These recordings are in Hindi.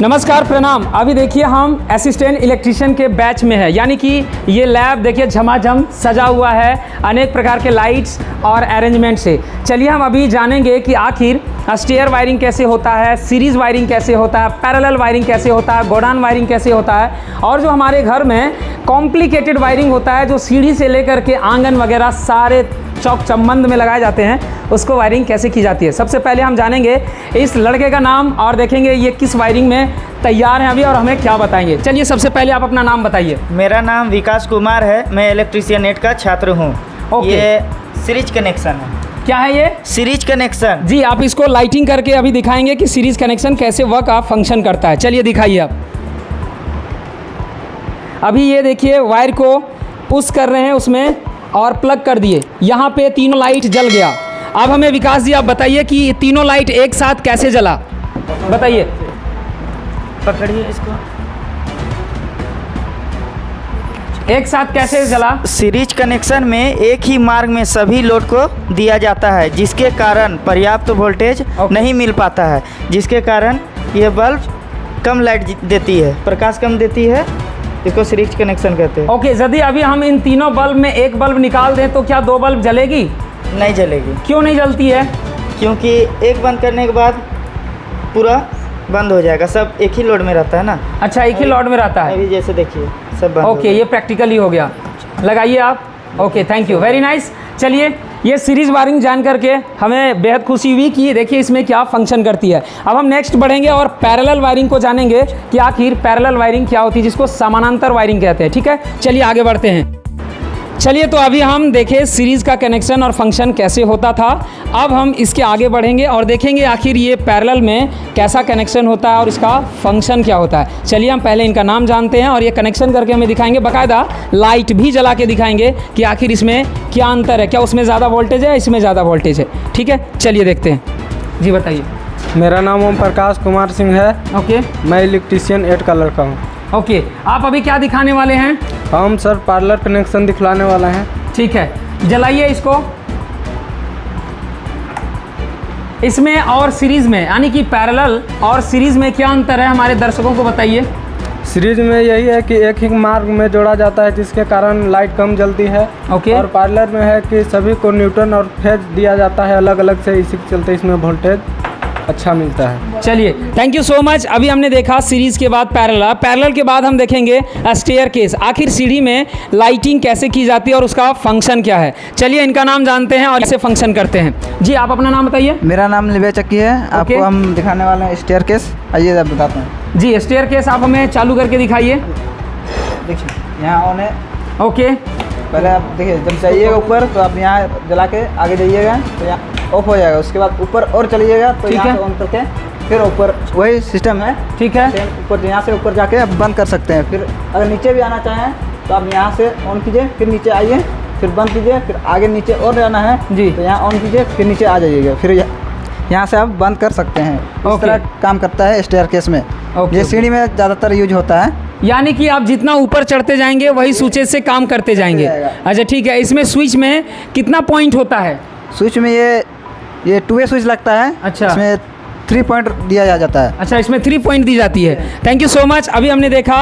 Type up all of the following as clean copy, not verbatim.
नमस्कार, प्रणाम। अभी देखिए हम असिस्टेंट इलेक्ट्रीशियन के बैच में है, यानी कि ये लैब देखिए झमाझम सजा हुआ है अनेक प्रकार के लाइट्स और अरेंजमेंट से। चलिए हम अभी जानेंगे कि आखिर स्टेयर वायरिंग कैसे होता है, सीरीज़ वायरिंग कैसे होता है, पैरेलल वायरिंग कैसे होता है, गोडाउन वायरिंग कैसे होता है, और जो हमारे घर में कॉम्प्लिकेटेड वायरिंग होता है जो सीढ़ी से लेकर के आंगन वगैरह सारे चौक चम्बंद में लगाए जाते हैं, उसको वायरिंग कैसे की जाती है। सबसे पहले हम जानेंगे इस लड़के का नाम और देखेंगे ये किस वायरिंग में तैयार हैं अभी और हमें क्या बताएंगे। चलिए सबसे पहले आप अपना नाम बताइए। मेरा नाम विकास कुमार है, मैं इलेक्ट्रीशियन नेट का छात्र हूँ। ये सीरीज कनेक्शन है। क्या है ये? Series connection. जी, आप इसको लाइटिंग करके अभी दिखाएंगे कि सीरीज कनेक्शन कैसे वर्क आप फंक्शन करता है। चलिए दिखाइए आप। अभी ये देखिए वायर को पुश कर रहे हैं उसमें और प्लग कर दिए, यहाँ पे तीनों लाइट जल गया। अब हमें विकास जी आप बताइए कि ये तीनों लाइट एक साथ कैसे जला, बताइए। पकड़िए इसको। एक साथ कैसे जला? सीरीज कनेक्शन में एक ही मार्ग में सभी लोड को दिया जाता है, जिसके कारण पर्याप्त वोल्टेज नहीं मिल पाता है, जिसके कारण यह बल्ब कम लाइट देती है, प्रकाश कम देती है। इसको सीरीज कनेक्शन कहते हैं। ओके, यदि अभी हम इन तीनों बल्ब में एक बल्ब निकाल दें तो क्या दो बल्ब जलेगी? नहीं जलेगी। क्यों नहीं जलती है? क्योंकि एक बंद करने के बाद पूरा बंद हो जाएगा, सब एक ही लोड में रहता है ना। अच्छा, एक ही लोड में रहता है। अभी जैसे देखिए सब बंद। ओके, ये प्रैक्टिकली हो गया। लगाइए आप। Okay, thank you, very nice. चलिए, ये सीरीज वायरिंग जान करके हमें बेहद खुशी हुई कि देखिए इसमें क्या फंक्शन करती है। अब हम नेक्स्ट बढ़ेंगे और पैरेलल वायरिंग को जानेंगे कि आखिर पैरेलल वायरिंग क्या होती है, जिसको समानांतर वायरिंग कहते हैं। ठीक है, चलिए आगे बढ़ते हैं। चलिए, तो अभी हम देखें सीरीज़ का कनेक्शन और फंक्शन कैसे होता था। अब हम इसके आगे बढ़ेंगे और देखेंगे आखिर ये पैरेलल में कैसा कनेक्शन होता है और इसका फंक्शन क्या होता है। चलिए हम पहले इनका नाम जानते हैं और ये कनेक्शन करके हमें दिखाएंगे, बाकायदा लाइट भी जला के दिखाएंगे कि आखिर इसमें क्या अंतर है, क्या उसमें ज़्यादा वोल्टेज है, इसमें ज़्यादा वोल्टेज है। ठीक है, चलिए देखते हैं। जी बताइए। मेरा नाम ओम प्रकाश कुमार सिंह है। ओके, मैं इलेक्ट्रीशियन 8 का लड़का हूँ। ओके, आप अभी क्या दिखाने वाले हैं? हम सर पार्लर कनेक्शन दिखलाने वाला हैं। ठीक है, जलाइए इसको। इसमें और सीरीज़ में, यानी कि पैरेलल और सीरीज़ में क्या अंतर है, हमारे दर्शकों को बताइए। सीरीज में यही है कि एक ही मार्ग में जोड़ा जाता है, जिसके कारण लाइट कम जलती है। ओके। और पार्लर में है कि सभी को न्यूटन और फेज दिया जाता है अलग अलग से, इसी के चलते इसमें वोल्टेज अच्छा मिलता है। चलिए, थैंक यू सो मच। अभी हमने देखा सीरीज़ के बाद पैरेलल, पैरेलल के बाद हम देखेंगे स्टेयर केस, आखिर सीढ़ी में लाइटिंग कैसे की जाती है और उसका फंक्शन क्या है। चलिए इनका नाम जानते हैं और कैसे फंक्शन करते हैं। जी, आप अपना नाम बताइए। मेरा नाम निवेश चक्की है। आपको हम दिखाने वाले हैं स्टेयर केस। आइए आप बताते हैं। जी, स्टेयर केस आप हमें चालू करके दिखाइए। देखिए यहाँ ऑन है। ओके, पहले आप देखिए, जब जाइएगा ऊपर तो आप यहाँ जला के आगे जाइएगा तो यहाँ ऑफ हो जाएगा। उसके बाद ऊपर और चलिएगा तो यहाँ से ऑन करके फिर ऊपर वही सिस्टम है। ठीक है, ऊपर यहाँ से ऊपर जाके आप बंद कर सकते हैं। फिर अगर नीचे भी आना चाहें तो आप यहाँ से ऑन कीजिए, फिर नीचे आइए, फिर बंद कीजिए, फिर आगे नीचे और जाना है जी तो यहाँ ऑन कीजिए, फिर नीचे आ जाइएगा, फिर यहाँ से आप बंद कर सकते हैं। इस तरह काम करता है स्टेयर केस में। ये सीढ़ी में ज़्यादातर यूज होता है, यानी कि आप जितना ऊपर चढ़ते जाएंगे वही स्विचेज से काम करते जाएंगे। अच्छा ठीक है, इसमें स्विच में कितना पॉइंट होता है? स्विच में ये 2 स्विच लगता है। अच्छा, इसमें 3 पॉइंट दिया जाता है। अच्छा, इसमें 3 पॉइंट दी जाती है। Thank you so much. अभी हमने देखा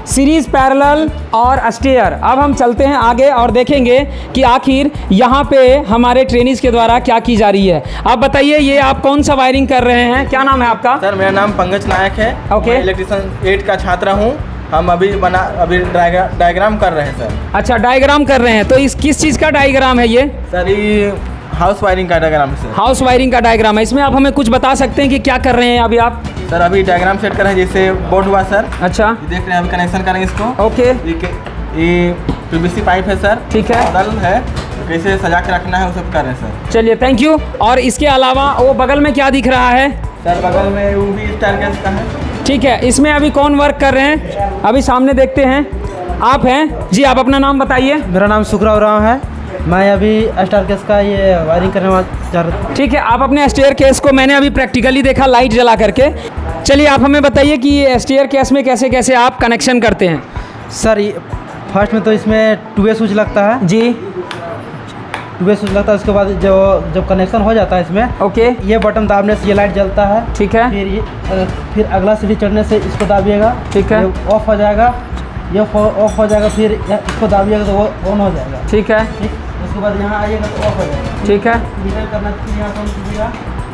सीरीज, पैरेलल और स्टेयर। अब हम चलते हैं आगे और देखेंगे कि आखिर यहाँ पे हमारे ट्रेनिज के द्वारा क्या की जा रही है। आप बताइए, ये आप कौन सा वायरिंग कर रहे हैं, क्या नाम है आपका? सर मेरा नाम पंकज नायक है। ओके, मैं इलेक्ट्रीशियन 8 का छात्र हूँ। हम अभी डायग्राम कर रहे हैं सर। अच्छा, डायग्राम कर रहे हैं, तो इस किस चीज़ का डायग्राम है ये? सर ये हाउस वायरिंग का डायग्राम है सर। हाउस वायरिंग का डायग्राम है। इसमें आप हमें कुछ बता सकते हैं कि क्या कर रहे हैं अभी आप? सर अभी डायग्राम सेट कर रहे हैं, जैसे बोर्ड हुआ सर। अच्छा, ये देख रहे हैं, अभी कनेक्शन करेंगे इसको। ओके, ये PVC पाइप है सर। ठीक है, नल है, कैसे सजा के रखना है वो सब कर रहे हैं सर। चलिए, थैंक यू। और इसके अलावा वो बगल में क्या दिख रहा है? सर बगल में वो भी स्टेयरकेस का है। ठीक है, इसमें अभी कौन वर्क कर रहे हैं, अभी सामने देखते हैं। आप हैं जी, आप अपना नाम बताइए। मेरा नाम सुखराव राव है। मैं अभी स्टेयर केस का ये वायरिंग करने वाला जा रहा था। ठीक है, आप अपने स्टेयर केस को मैंने अभी प्रैक्टिकली देखा लाइट जला करके। चलिए, आप हमें बताइए कि ये स्टेयर केस में कैसे कैसे आप कनेक्शन करते हैं। सर फर्स्ट में तो इसमें 2 स्विच लगता है जी, 2 स्विच लगता है। उसके बाद जब कनेक्शन हो जाता है इसमें, ओके ये बटन दाबने से ये लाइट जलता है। ठीक है फिर अगला सीढ़ी चढ़ने से इसको दाबिएगा, ठीक है। ये ऑफ हो जाएगा, ये ऑफ हो जाएगा। फिर इसको दाबिएगा तो वो ऑन हो जाएगा। ठीक है ठीक, उसके बाद यहाँ आइएगा तो ऑफ हो जाएगा। ठीक है मीटर करना है, फिर यहाँ से ऑन कीजिएगा,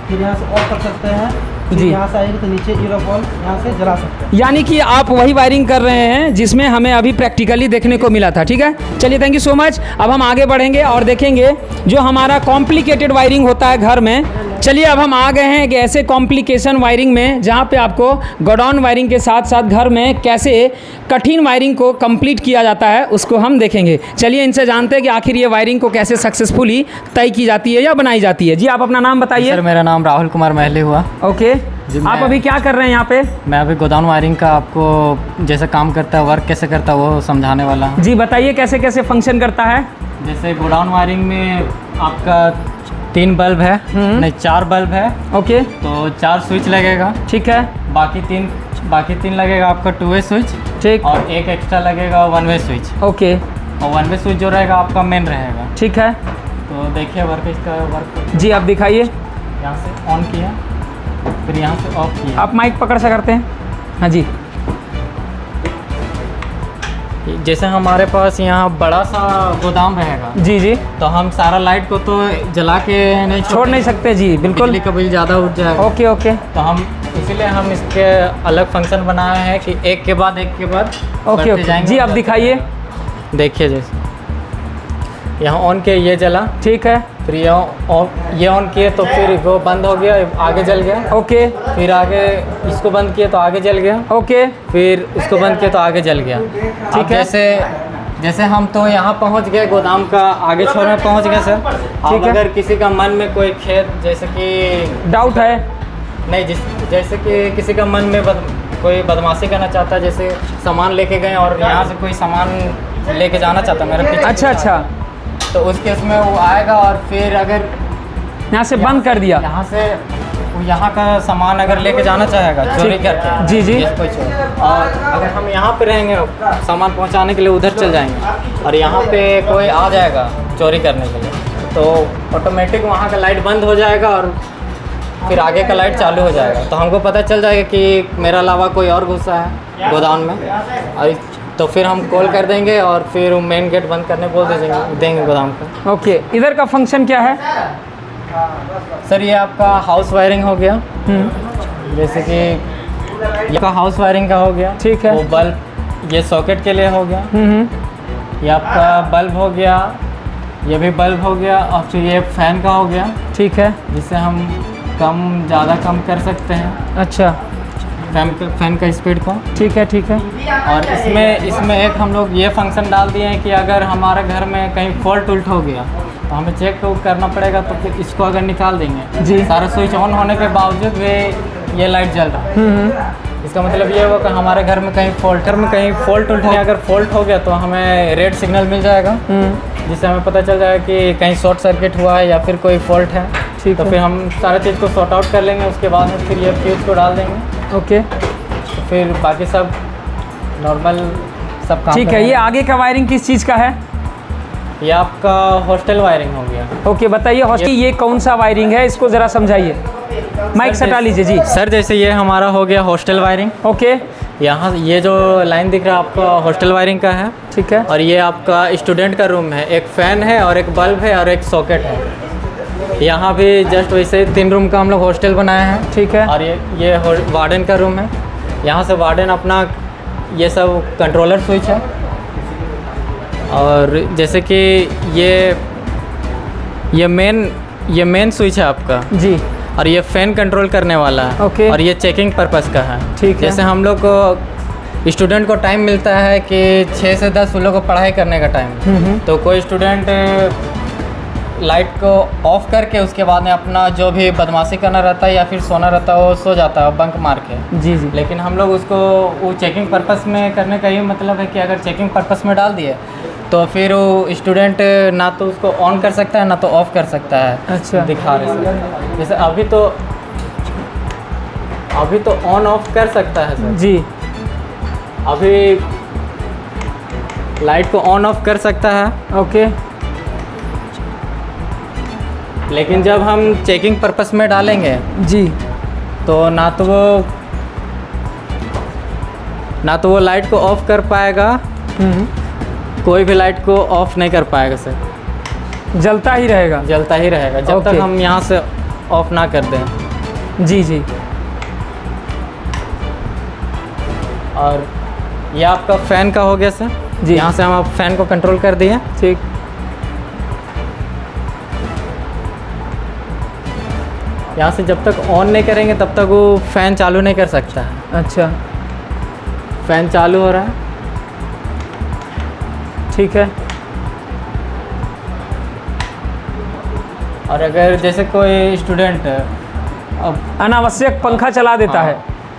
फिर यहाँ से ऑफ कर सकते हैं। फिर जी। यहाँ से आएगा तो नीचे ईरो बल्ब यहाँ से जला सकते हैं। यानी कि आप वही वायरिंग कर रहे हैं जिसमें हमें अभी प्रैक्टिकली देखने को मिला था। ठीक है, चलिए थैंक यू सो मच। अब हम आगे बढ़ेंगे और देखेंगे जो हमारा कॉम्प्लिकेटेड वायरिंग होता है घर में। चलिए अब हम आ गए हैं एक ऐसे कॉम्प्लिकेशन वायरिंग में जहाँ पे आपको गोडाउन वायरिंग के साथ साथ घर में कैसे कठिन वायरिंग को कंप्लीट किया जाता है उसको हम देखेंगे। चलिए इनसे जानते हैं कि आखिर ये वायरिंग को कैसे सक्सेसफुली तय की जाती है या बनाई जाती है। जी आप अपना नाम बताइए। सर मेरा नाम राहुल कुमार महले हुआ। ओके, आप अभी क्या कर रहे हैं यहाँ पे? मैं अभी गोदाम वायरिंग का आपको जैसे काम करता है, वर्क कैसे करता है वो समझाने वाला हूँ। जी बताइए कैसे कैसे फंक्शन करता है। जैसे गोडाउन वायरिंग में आपका 3 बल्ब है, नहीं 4 बल्ब है। ओके तो 4 स्विच लगेगा। ठीक है, बाकी तीन लगेगा आपका 2 वे स्विच, ठीक, और एक एक्स्ट्रा लगेगा 1 वे स्विच। ओके और 1 वे स्विच जो रहेगा आपका मेन रहेगा। ठीक है। तो देखिए वर्क इसका वर्क जी आप दिखाइए। यहाँ से ऑन किया, फिर यहाँ से ऑफ किया। आप माइक पकड़ से करते हैं। हाँ जी, जैसे हमारे पास यहाँ बड़ा सा गोदाम रहेगा, जी जी, तो हम सारा लाइट को तो जला के नहीं छोड़ नहीं सकते। जी बिल्कुल, बिजली का बिल ज़्यादा उठ जाएगा। ओके ओके तो हम इसीलिए हम इसके अलग फंक्शन बनाए हैं कि एक के बाद ओके बढ़ते ओके। जाएंगे। जी आप दिखाइए। देखिए जैसे यहाँ ऑन किया, ये जला, ठीक है, फिर ये ऑन किए तो फिर वो बंद हो गया, आगे जल गया। ओके फिर आगे इसको बंद किए तो आगे जल गया, ओके, फिर इसको बंद किया तो आगे जल गया। ठीक है। जैसे हम तो यहाँ पहुँच गए, गोदाम का आगे छोर में पहुँच गए सर। ठीक अब है। अगर किसी का मन में कोई खेत जैसे कि डाउट है। नहीं, जैसे कि किसी का मन में कोई बदमाशी करना चाहता है, जैसे सामान लेके गए और यहाँ से कोई सामान लेके जाना चाहता है मेरे पीछे, अच्छा अच्छा, तो उस केस में वो आएगा और फिर अगर यहाँ से बंद कर दिया। यहाँ से वो यहाँ का सामान अगर लेके जाना चाहेगा चोरी करके, जी जी, कोई चोर, और अगर हम यहाँ पे रहेंगे सामान पहुँचाने के लिए उधर चल जाएंगे और यहाँ पे कोई आ जाएगा चोरी करने के लिए, तो ऑटोमेटिक वहाँ का लाइट बंद हो जाएगा और फिर आगे का लाइट चालू हो जाएगा। तो हमको पता चल जाएगा कि मेरा अलावा कोई और घुसा है गोदाम में, और तो फिर हम कॉल कर देंगे और फिर मेन गेट बंद करने बोल देंगे गोदाम को। ओके, इधर का फंक्शन क्या है? सर ये आपका हाउस वायरिंग हो गया, जैसे कि ये का हाउस वायरिंग का हो गया। ठीक है। वो बल्ब ये सॉकेट के लिए हो गया, ये आपका बल्ब हो गया, ये भी बल्ब हो गया, और फिर ये फैन का हो गया, ठीक है, जिससे हम ज़्यादा कम कर सकते हैं अच्छा, फैन का स्पीड को। ठीक है ठीक है, और इसमें एक हम लोग ये फंक्शन डाल दिए हैं कि अगर हमारे घर में कहीं फॉल्ट उल्ट हो गया तो हमें चेक करना पड़ेगा, तो फिर इसको अगर निकाल देंगे जी, सारा स्विच ऑन होने के बावजूद भी ये लाइट जल रहा है, इसका मतलब ये होगा कि हमारे घर में कहीं फॉल्ट उल्ट नहीं, अगर फॉल्ट हो गया तो हमें रेड सिग्नल मिल जाएगा, जिससे हमें पता चल जाएगा कि कहीं शॉर्ट सर्किट हुआ है या फिर कोई फॉल्ट है। ठीक तो है। फिर हम सारे चीज़ को सॉर्ट आउट कर लेंगे, उसके बाद में फिर ये फ्यूज़ को डाल देंगे, ओके, तो फिर बाकी सब नॉर्मल सब काम ठीक है। ये आगे का वायरिंग किस चीज़ का है? ये आपका हॉस्टल वायरिंग हो गया। ओके, बताइए हॉस्टल ये कौन सा वायरिंग है, इसको ज़रा समझाइए। माइक सटा लीजिए जी। सर जैसे ये हमारा हो गया हॉस्टल वायरिंग, ओके, यहाँ ये जो लाइन दिख रहा है आपका हॉस्टल वायरिंग का है, ठीक है, और ये आपका स्टूडेंट का रूम है, एक फ़ैन है और एक बल्ब है और एक सॉकेट है। यहाँ भी जस्ट वैसे 3 रूम का हम लोग हॉस्टल बनाए हैं, ठीक है, और ये वार्डन का रूम है, यहाँ से वार्डन अपना ये सब कंट्रोलर स्विच है, और जैसे कि ये मेन स्विच है आपका जी, और ये फ़ैन कंट्रोल करने वाला है, ओके, और ये चेकिंग पर्पस का है। ठीक है। जैसे हम लोग को स्टूडेंट को टाइम मिलता है कि 6 से 10 उन लोग को पढ़ाई करने का टाइम, तो कोई स्टूडेंट लाइट को ऑफ करके उसके बाद में अपना जो भी बदमाशी करना रहता है या फिर सोना रहता है वो सो जाता है बंक मार के। जी जी, लेकिन हम लोग उसको वो चेकिंग पर्पस में करने का ये मतलब है कि अगर चेकिंग पर्पस में डाल दिए तो फिर वो स्टूडेंट ना तो उसको ऑन कर सकता है ना तो ऑफ़ कर सकता है। अच्छा, दिखा रहे सर, जैसे अभी तो ऑन ऑफ कर सकता है सर, जी, अभी लाइट को ऑन ऑफ कर सकता है, ओके, लेकिन जब हम चेकिंग पर्पस में डालेंगे जी तो ना तो वो लाइट को ऑफ कर पाएगा, कोई भी लाइट को ऑफ नहीं कर पाएगा सर, जलता ही रहेगा। जलता ही रहेगा जब तक हम यहाँ से ऑफ ना कर दें। जी जी। और ये आपका फ़ैन का हो गया सर जी। यहाँ से हम आप फ़ैन को कंट्रोल कर दिए। ठीक। यहाँ से जब तक ऑन नहीं करेंगे तब तक वो फ़ैन चालू नहीं कर सकता है। अच्छा, फ़ैन चालू हो रहा है। ठीक है। और अगर जैसे कोई स्टूडेंट अब अनावश्यक पंखा चला देता है,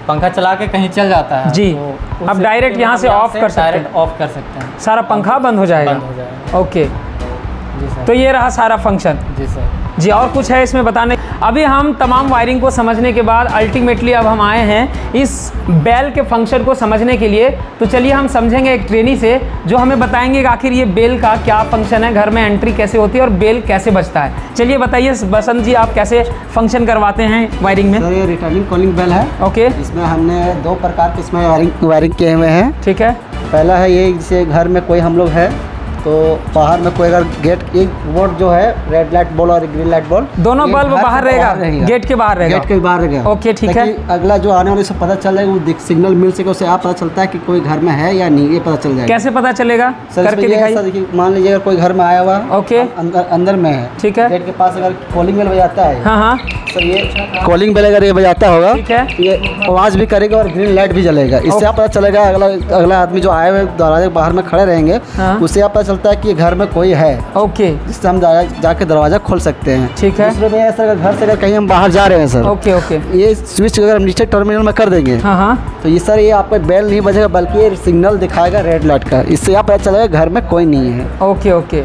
पंखा चला के कहीं चल जाता है जी, तो अब उसे डायरेक्ट यहाँ से ऑफ कर सकते हैं। डायरेक्ट ऑफ कर सकते हैं, सारा पंखा बंद हो जाएगा। बंद हो जाएगा। ओके, जी सर। तो ये रहा सारा फंक्शन। जी सर। जी, और कुछ है इसमें बताने? अभी हम तमाम वायरिंग को समझने के बाद अल्टीमेटली अब हम आए हैं इस बेल के फंक्शन को समझने के लिए। तो चलिए हम समझेंगे एक ट्रेनी से जो हमें बताएंगे कि आखिर ये बेल का क्या फंक्शन है, घर में एंट्री कैसे होती है और बेल कैसे बजता है। चलिए बताइए बसंत जी, आप कैसे फंक्शन करवाते हैं वायरिंग में? सर ये रिटर्निंग कॉलिंग बेल है। ओके, इसमें हमने 2 प्रकार के इसमें वायरिंग किए हुए हैं। ठीक है। पहला है ये, जैसे घर में कोई हम लोग है तो बाहर में कोई अगर गेट एक बोर्ड जो है रेड लाइट बॉल और ग्रीन लाइट बॉल दोनों बल्ब बाहर रहेगा, गेट के बाहर रहेगा। गेट के बाहर रहेगा। ओके, ठीक है। अगला जो आने वाले से पता चल जाएगा, वो सिग्नल मिल सके उससे आप पता चलता है कि कोई घर में है या नहीं, ये पता चल जाएगा। कैसे पता चलेगा? सर करके इसमें ये दिखाइए। ऐसा देखिए, मान लीजिए अगर कोई घर में आया हुआ ओके, अंदर में है, ठीक है। गेट के पास अगर कॉलिंग बेल बजाता है, हाँ हाँ, तो ये कॉलिंग बेल अगर ये बजाता होगा, ठीक है। ये आवाज़ भी करेगा और ग्रीन लाइट भी जलेगा। इससे आप पता चलेगा, अगला आदमी जो आए हुए दरवाजे के बाहर में खड़े रहेंगे, हाँ। उससे आप पता चलता है कि घर में कोई है, ओके, जिससे हम जाके दरवाज़ा खोल सकते हैं। ठीक है। दूसरे में ऐसा अगर घर से अगर कहीं हम बाहर जा रहे हैं सर, ओके ओके, ये स्विच अगर हम नीचे टर्मिनल में कर देंगे, हाँ हाँ, तो ये सर ये आपका बेल नहीं बजेगा बल्कि ये सिग्नल दिखाएगा रेड लाइट का। इससे आप पता चलेगा घर में कोई नहीं है। Okay okay.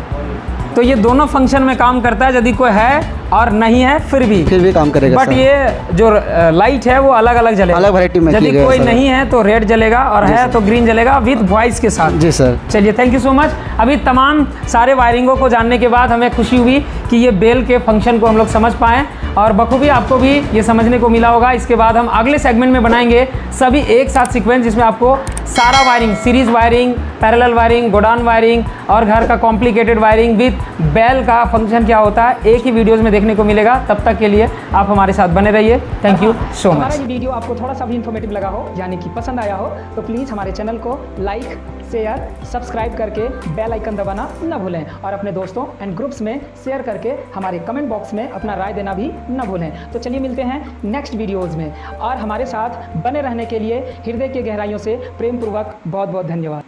तो ये दोनों फंक्शन में काम करता है, यदि कोई है और नहीं है फिर भी काम करेगा बट सर। ये जो लाइट है वो अलग अलग जलेगा, अलग वैरायटी में यदि किया गया कोई है सर। नहीं है तो रेड जलेगा और है तो ग्रीन जलेगा विद वॉइस के साथ। जी सर। चलिए, थैंक यू सो मच। अभी तमाम सारे वायरिंगों को जानने के बाद हमें खुशी हुई कि ये बेल के फंक्शन को हम लोग समझ पाएँ और बखूबी आपको भी ये समझने को मिला होगा। इसके बाद हम अगले सेगमेंट में बनाएंगे सभी एक साथ सीक्वेंस, जिसमें आपको सारा wiring, series wiring, parallel wiring, godown wiring और घर का कॉम्प्लिकेटेड वायरिंग विद बेल का फंक्शन क्या होता है एक ही वीडियोज़ में देखने को मिलेगा। तब तक के लिए आप हमारे साथ बने रहिए। Thank you so much. हमारा ये वीडियो आपको थोड़ा सा भी इन्फॉर्मेटिव लगा हो, यानी कि पसंद आया हो, तो प्लीज़ हमारे चैनल को लाइक, शेयर, सब्सक्राइब करके बेल आइकन दबाना न भूलें और अपने दोस्तों एंड ग्रुप्स में शेयर करके हमारे कमेंट बॉक्स में अपना राय देना भी न भूलें। तो चलिए मिलते हैं नेक्स्ट वीडियोज़ में, और हमारे साथ बने रहने के लिए हृदय की गहराइयों से प्रेम पूर्वक बहुत बहुत धन्यवाद।